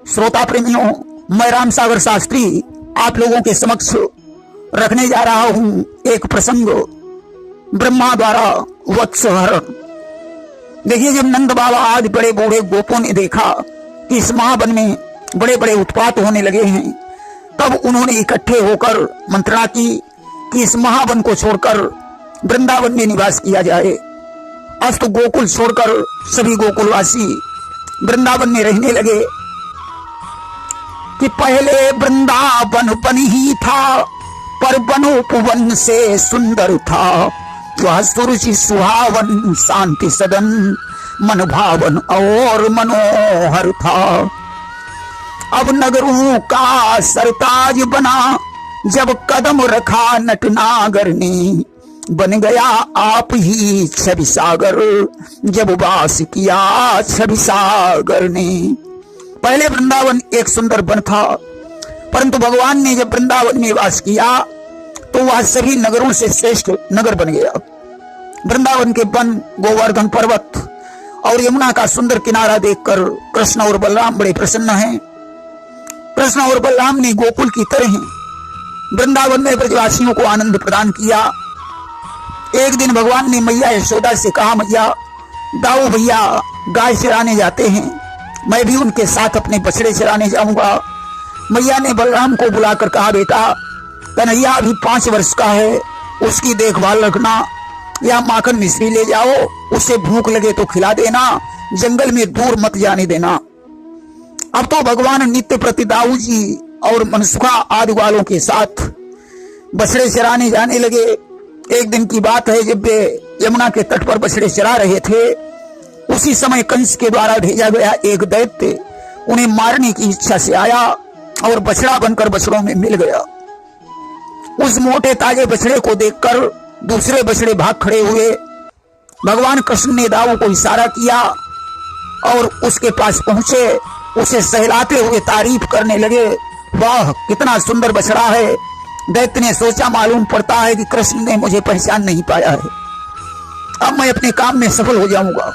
श्रोता प्रेमियों, मैं राम सागर शास्त्री आप लोगों के समक्ष रखने जा रहा हूं एक प्रसंग, ब्रह्मा द्वारा वत्सहरण। देखिए, जब नंद बाबा आज बड़े बूढ़े गोपों ने देखा कि इस महावन में बड़े बड़े उत्पात होने लगे हैं, तब उन्होंने इकट्ठे होकर मंत्रणा की कि इस महावन को छोड़कर वृंदावन में निवास किया जाए। अस्त गोकुल छोड़कर सभी गोकुलवासी वृंदावन में रहने लगे। कि पहले वृंदावन वन ही था, पर वनोपवन से सुंदर था। वह सुरुचि सुहावन, शांति सदन, मन भावन और मनोहर था। अब नगरों का सरताज बना, जब कदम रखा नटनागर ने। बन गया आप ही छवि सागर, जब वास किया छवि सागर ने। पहले वृंदावन एक सुंदर वन था, परंतु भगवान ने जब वृंदावन में वास किया तो वह सभी नगरों से श्रेष्ठ नगर बन गया। वृंदावन के वन, गोवर्धन पर्वत और यमुना का सुंदर किनारा देखकर कृष्ण और बलराम बड़े प्रसन्न हैं। कृष्ण और बलराम ने गोकुल की तरह वृंदावन में ब्रजवासियों को आनंद प्रदान किया। एक दिन भगवान ने मैया यशोदा से कहा, मैया दाऊ भैया गाय चराने जाते हैं, मैं भी उनके साथ अपने बछड़े चराने जाऊंगा। मैया ने बलराम को बुलाकर कहा, बेटा कन्हैया अभी 5 वर्ष का है, उसकी देखभाल रखना। या माखन मिश्री ले जाओ, उसे भूख लगे तो खिला देना, जंगल में दूर मत जाने देना। अब तो भगवान नित्य प्रति दाऊ जी और मनसुखा आदि वालों के साथ बछड़े चराने जाने लगे। एक दिन की बात है, जब वे यमुना के तट पर बछड़े चरा रहे थे, उसी समय कंस के द्वारा भेजा गया एक दैत्य उन्हें मारने की इच्छा से आया और बछड़ा बनकर बछड़ों में मिल गया। उस मोटे ताजे बछड़े को देखकर दूसरे बछड़े भाग खड़े हुए। भगवान कृष्ण ने दाऊ को इशारा किया और उसके पास पहुंचे, उसे सहलाते हुए तारीफ करने लगे, वाह कितना सुंदर बछड़ा है। दैत्य ने सोचा, मालूम पड़ता है कि कृष्ण ने मुझे पहचान नहीं पाया है, अब मैं अपने काम में सफल हो जाऊंगा।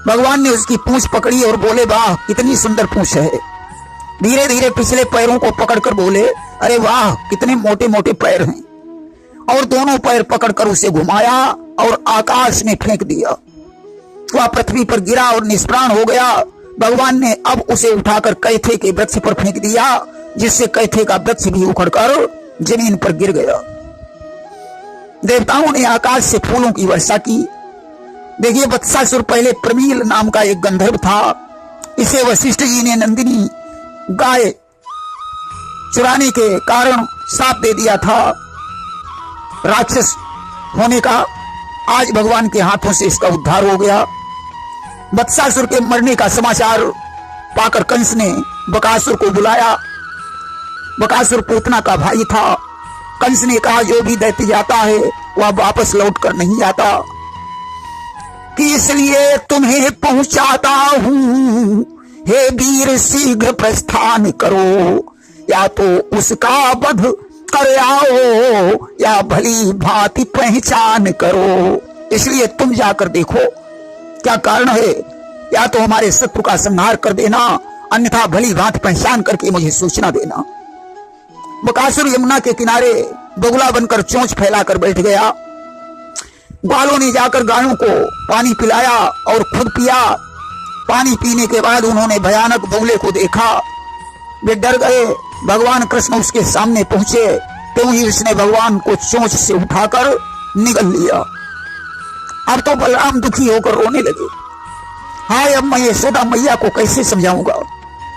भगवान ने उसकी पूंछ पकड़ी और बोले, वाह कितनी सुंदर पूंछ है। धीरे धीरे पिछले पैरों को पकड़कर बोले, अरे वाह कितने मोटे मोटे पैर हैं। और दोनों पैर पकड़कर उसे घुमाया और आकाश में फेंक दिया। वह पृथ्वी पर गिरा और निष्प्राण हो गया। भगवान ने अब उसे उठाकर कैथे के वृक्ष पर फेंक दिया, जिससे कैथे का वृक्ष भी उखड़कर जमीन पर गिर गया। देवताओं ने आकाश से फूलों की वर्षा की। देखिए, वत्सासुर पहले प्रमील नाम का एक गंधर्व था। इसे वशिष्ठ जी ने नंदिनी गाय चुराने के कारण श्राप दे दिया था राक्षस होने का। आज भगवान के हाथों से इसका उद्धार हो गया। वत्सासुर के मरने का समाचार पाकर कंस ने बकासुर को बुलाया। बकासुर पूतना का भाई था। कंस ने कहा, जो भी दैत्य जाता है वह वापस लौट कर नहीं आता, कि इसलिए तुम्हें पहुंचाता हूं। हे वीर शीघ्र प्रस्थान करो, या तो उसका वध कर आओ या भली भांति पहचान करो। इसलिए तुम जाकर देखो क्या कारण है, या तो हमारे शत्रु का संहार कर देना, अन्यथा भली भांति पहचान करके मुझे सूचना देना। बकासुर यमुना के किनारे बगुला बनकर चोंच फैलाकर बैठ गया। ग्वालों ने जाकर गायों को पानी पिलाया और खुद पिया। पानी पीने के बाद उन्होंने भयानक बगुले को देखा, वे डर गए। भगवान कृष्ण उसके सामने पहुंचे, क्यों ही उसने भगवान को चोंच से उठाकर निगल लिया। अब तो बलराम दुखी होकर रोने लगे। हाय, अब मैं यशोदा मैया को कैसे समझाऊंगा।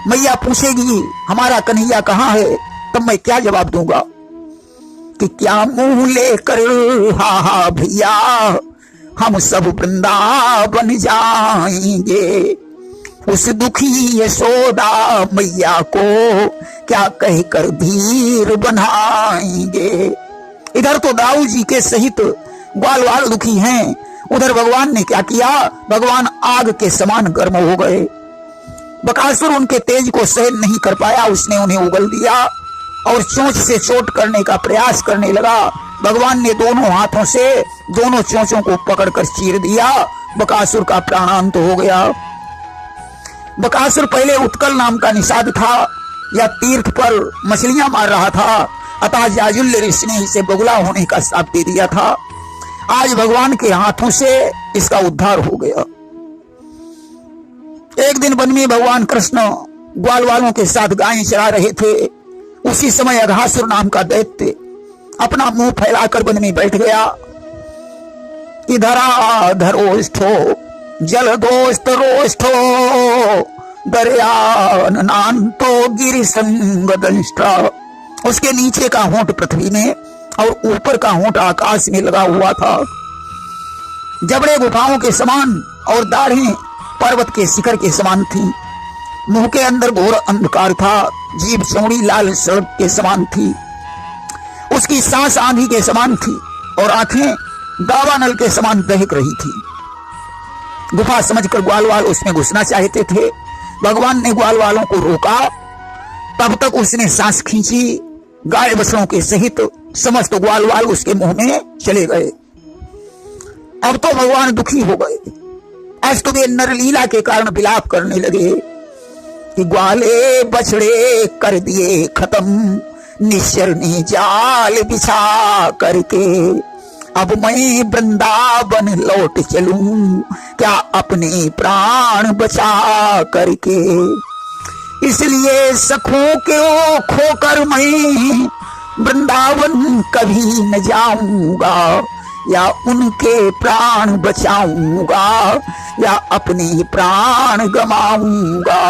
मैया पूछेगी हमारा कन्हैया कहाँ है, तब मैं क्या जवाब दूंगा कि क्या मुंह लेकर हा भैया हम सब वृंदावन जाएंगे। उस दुखी यशोदा मैया को क्या कहकर धीर बनाएंगे। इधर तो दाऊ जी के सहित ग्वाल वाल दुखी हैं, उधर भगवान ने क्या किया, भगवान आग के समान गर्म हो गए। बकासुर उनके तेज को सहन नहीं कर पाया, उसने उन्हें उगल दिया और चोंच से चोट करने का प्रयास करने लगा। भगवान ने दोनों हाथों से दोनों चोंचों को पकड़कर चीर दिया। बकासुर का प्राणांत हो गया। बकासुर पहले उत्कल नाम का निषाद था, या तीर्थ पर मछलियां मार रहा था, अतः जाजुल्य ऋषि ने इसे बगुला होने का श्राप दे दिया था। आज भगवान के हाथों से इसका उद्धार हो गया। एक दिन वन में भगवान कृष्ण ग्वाल वालों के साथ गायें चरा रहे थे। उसी समय अघासुर नाम का दैत्य अपना मुंह फैलाकर वन में बैठ गया कि धरा धरोष्ठो जल दोस्त रोष्ठो दरियानंतो गिरिसंगदंष्ट्रा। उसके नीचे का होंठ पृथ्वी में और ऊपर का होंठ आकाश में लगा हुआ था। जबड़े गुफाओं के समान और दाढ़ें पर्वत के शिखर के समान थी। मुंह के अंदर घोर अंधकार था। जीभ चौड़ी लाल सड़क के समान थी। उसकी सांस आंधी के समान थी और आंखें दावानल के समान दहक रही थी। गुफा समझकर ग्वाल वाल उसमें घुसना चाहते थे। भगवान ने ग्वाल वालों को रोका। तब तक उसने सांस खींची। गाय बछड़ों के सहित समस्त ग्वाल वाल उसके मुंह में चले गए। अब तो भगवान दुखी हो गए। अस्त वे नरलीला के कारण विलाप करने लगे कि ग्वाले बछड़े कर दिए खत्म, निश्चर ने जाल बिछा करके। अब मैं वृंदावन लौट चलूं क्या अपने प्राण बचा करके। इसलिए सखों के खोकर मैं वृंदावन कभी न जाऊंगा, या उनके प्राण बचाऊंगा या अपने प्राण गमाऊंगा।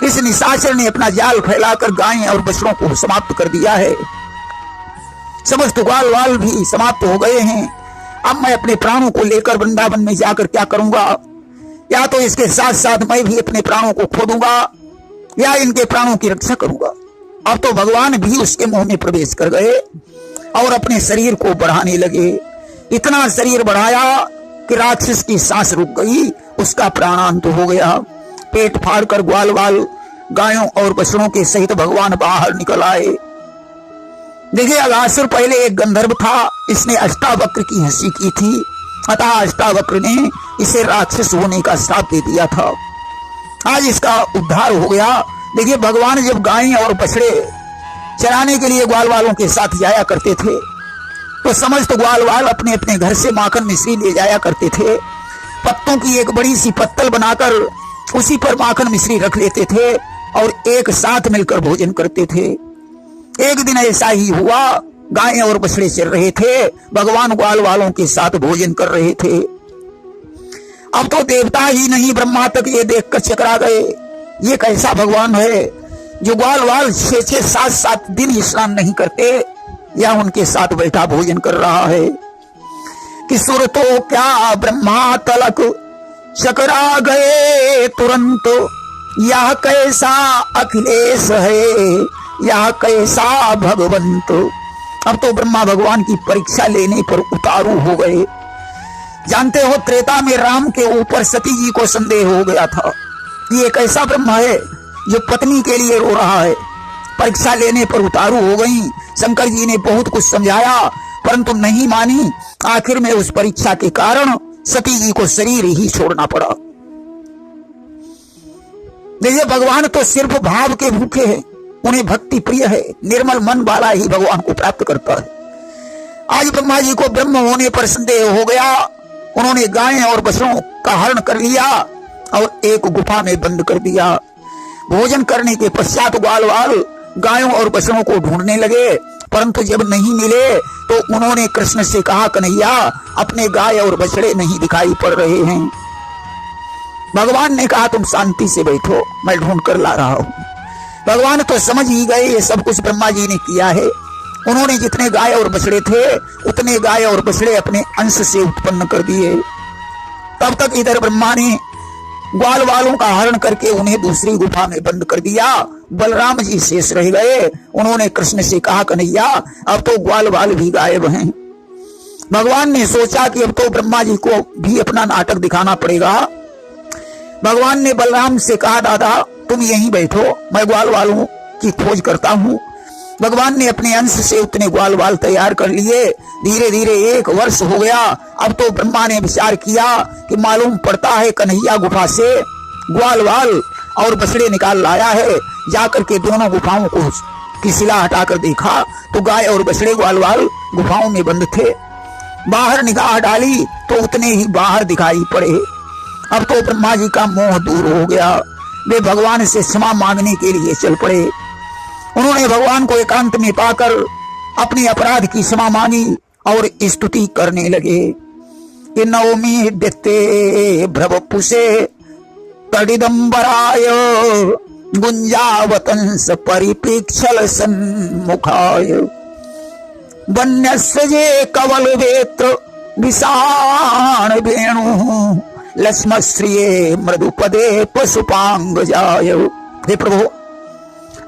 इस निशाचर ने अपना जाल फैलाकर गायें और बछड़ों को समाप्त कर दिया है। समस्त ग्वाल वाल भी समाप्त हो गए हैं। अब मैं अपने प्राणों को लेकर वृंदावन में जाकर क्या करूंगा? या तो इसके साथ साथ मैं भी अपने प्राणों को खो दूंगा या इनके प्राणों की रक्षा करूंगा। अब तो भगवान भी उसके मुंह में प्रवेश कर गए और अपने शरीर को बढ़ाने लगे। इतना शरीर बढ़ाया कि राक्षस की सांस रुक गई, उसका प्राणांत हो गया। पेट फाड़कर ग्वाल वाल गायों और बछड़ों के सहित भगवान बाहर निकल आए। देखिए, अघासुर पहले एक गंधर्व था। इसने अष्टावक्र की हंसी की थी, अतः अष्टावक्र ने इसे राक्षस होने का श्राप दे दिया था। आज इसका उद्धार हो गया। देखिए, भगवान जब गायें और बछड़े चराने के लिए ग्वाल वालों के साथ जाया करते थे तो समस्त ग्वाल वाल अपने अपने घर से माखन मिश्री ले जाया करते थे। पत्तों की एक बड़ी सी पत्तल बनाकर उसी पर माखन मिश्री रख लेते थे और एक साथ मिलकर भोजन करते थे। एक दिन ऐसा ही हुआ। गायें और बछड़े चल रहे थे, भगवान ग्वाल वालों के साथ भोजन कर रहे थे। अब तो देवता ही नहीं, ब्रह्मा तक ये देखकर चकरा गए। ये कैसा भगवान है जो ग्वाल वाल 6-6, 7-7 दिन स्नान नहीं करते या उनके साथ बैठा भोजन कर रहा है। कि सुर तो क्या ब्रह्मा तलक चकरा गए तुरंत, यह कैसा अखिलेश है, यह कैसा भगवंत। अब तो ब्रह्मा भगवान की परीक्षा लेने पर उतारू हो गए। जानते हो, त्रेता में राम के ऊपर सती जी को संदेह हो गया था। ये कैसा ब्रह्मा है जो पत्नी के लिए रो रहा है। परीक्षा लेने पर उतारू हो गई। शंकर जी ने बहुत कुछ समझाया परंतु नहीं मानी। आखिर में उस परीक्षा के कारण सती जी को शरीर ही छोड़ना पड़ा। देखिए, भगवान तो सिर्फ भाव के भूखे हैं, उन्हें भक्ति प्रिय है। निर्मल मन वाला ही भगवान को प्राप्त करता है। आज ब्रह्मा जी को ब्रह्म होने पर संदेह हो गया। उन्होंने गायें और बछड़ों का हरण कर लिया और एक गुफा में बंद कर दिया। भोजन करने के पश्चात ग्वाल वाल गायों और बछड़ों को ढूंढने लगे, परंतु जब नहीं मिले तो उन्होंने कृष्ण से कहा, कन्हैया, अपने गाय और बछड़े नहीं दिखाई पड़ रहे हैं। भगवान ने कहा, तुम शांति से बैठो, मैं ढूंढ कर ला रहा हूं। भगवान तो समझ ही गए ये सब कुछ ब्रह्मा जी ने किया है। उन्होंने जितने गाय और बछड़े थे उतने गाय और बछड़े अपने अंश से उत्पन्न कर दिए। तब तक इधर ब्रह्मा ने ग्वाल वालों का हरण करके उन्हें दूसरी गुफा में बंद कर दिया। बलराम जी शेष रह गए। उन्होंने कृष्ण से कहा, कन्हैया, अब तो ग्वाल वाल भी गायब हैं। भगवान ने सोचा कि अब तो ब्रह्मा जी को भी अपना नाटक दिखाना पड़ेगा। भगवान ने बलराम से कहा, दादा तुम यहीं बैठो, मैं ग्वाल वालों की खोज करता हूं। भगवान ने अपने अंश से उतने ग्वाल वाल तैयार कर लिए। धीरे धीरे 1 वर्ष हो गया। अब तो ब्रह्मा ने विचार किया कि मालूम पड़ता है कन्हैया गुफा से ग्वाल वाल और बछड़े निकाल लाया है। जाकर के दोनों गुफाओं को की शिला हटाकर देखा तो गाय और बछड़े ग्वालवाल गुफाओं में बंद थे। बाहर निगाह डाली तो उतने ही बाहर दिखाई पड़े। अब तो ब्रह्मा जी का मोह दूर हो गया। वे भगवान से क्षमा मांगने के लिए चल पड़े। उन्होंने भगवान को एकांत में पाकर अपने अपराध की क्षमा मांगी और स्तुति करने लगे कि नवमी दित्ते भ्रवपुषे तडिदंबराय गुंजावतंस परिपीक्षल सन्मुखाय वन्यस्जे कवल वेत्र विषाण वेणु लक्ष्मश्रिये मृदुपदे पशुपांग जाय। हे प्रभु,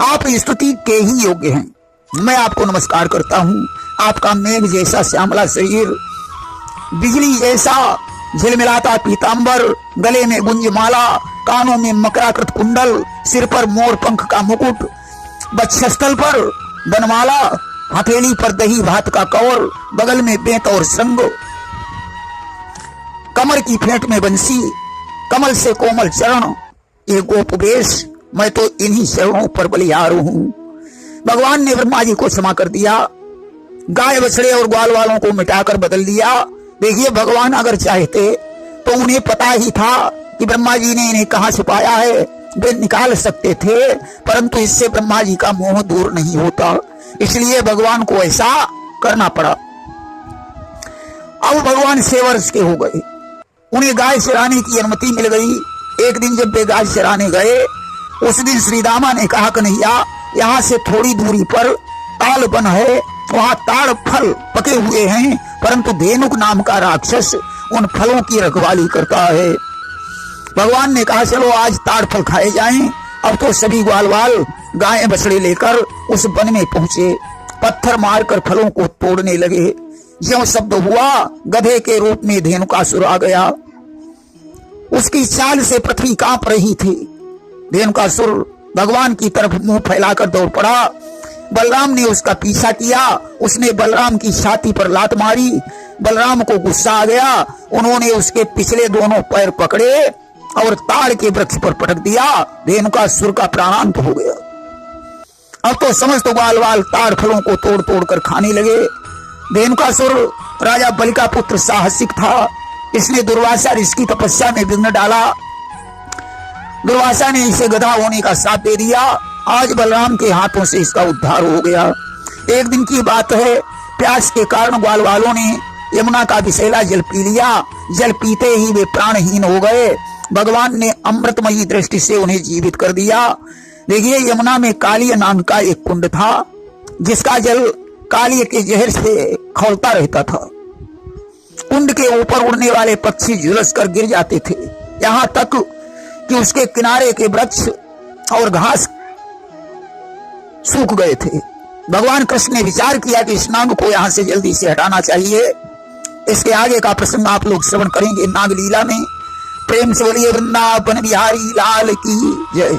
आप स्तुति के ही योग्य हैं। मैं आपको नमस्कार करता हूँ। आपका मेघ जैसा श्यामला शरीर, बिजली जैसा झिलमिलाता पीतांबर, गले में गुंजमाला, कानों में मकराकृत कुंडल, सिर पर मोर पंख का मुकुट, वक्षस्थल पर बनमाला, हथेली पर दही भात का कौर, बगल में बेंत और श्रृंग, कमर की फेंट में बंसी, कमल से कोमल चरण, ये गोपवेश, मैं तो इन्हीं चरणों पर बलिहार हूं। भगवान ने ब्रह्मा जी को क्षमा कर दिया, गाय बछड़े और ग्वाल वालों को मिटाकर बदल दिया। देखिए, भगवान अगर चाहते तो उन्हें पता ही था कि ब्रह्मा जी ने इन्हें कहां छुपाया है, वे निकाल सकते थे, परंतु इससे ब्रह्मा जी का मोह दूर नहीं होता, इसलिए भगवान को ऐसा करना पड़ा। अब भगवान 6 वर्ष के हो गए, उन्हें गाय चराने की अनुमति मिल गई। एक दिन जब वे गाय चराने गए, उस दिन श्री दामा ने कहा, कन्हैया, यहाँ से थोड़ी दूरी पर ताल वन है, वहाँ ताड़ फल पके हुए हैं, परंतु धेनुक नाम का राक्षस उन फलों की रखवाली करता है। भगवान ने कहा, चलो आज ताड़ फल खाए जाएं। अब तो सभी ग्वालवाल गाय बछड़े लेकर उस वन में पहुंचे। पत्थर मारकर फलों को तोड़ने लगे। ज्यों शब्द हुआ, गधे के रूप में धेनुकासुर आ गया। उसकी चाल से पृथ्वी कांप रही थी। धेनुकासुर भगवान की तरफ मुंह फैलाकर दौड़ पड़ा। बलराम ने उसका पीछा किया। उसने बलराम की छाती पर लात मारी। बलराम को गुस्सा आ गया। उन्होंने उसके पिछले दोनों पैर पकड़े और ताड़ के वृक्ष पर पटक दिया। धेनुकासुर का प्राणांत हो गया। अब तो समस्त ग्वालवाल ताड़ फलों को तोड़ तोड़ कर खाने लगे। धेनुकासुर राजा बलि का पुत्र साहसिक था। इसने दुर्वासा ऋषि की तपस्या में विघ्न डाला। दुर्वासा ने इसे गधा होने का श्राप दे दिया। आज बलराम के हाथों से इसका उद्धार हो गया। एक दिन की बात है, प्यास के कारण ग्वाल वालों ने यमुना का विषैला जल पी लिया। जल पीते ही वे प्राणहीन हो गए। भगवान ने अमृतमयी दृष्टि से उन्हें जीवित कर दिया। देखिए, यमुना में कालिय नाम का एक कुंड था, जिसका जल कालिय के जहर से खौलता रहता था। कुंड के ऊपर उड़ने वाले पक्षी झुलस कर गिर जाते थे, यहाँ तक कि उसके किनारे के वृक्ष और घास सूख गए थे। भगवान कृष्ण ने विचार किया कि इस नाग को यहाँ से जल्दी से हटाना चाहिए। इसके आगे का प्रसंग आप लोग श्रवण करेंगे नाग लीला में। प्रेम से बोलिए वृंदावन बिहारी लाल की जय।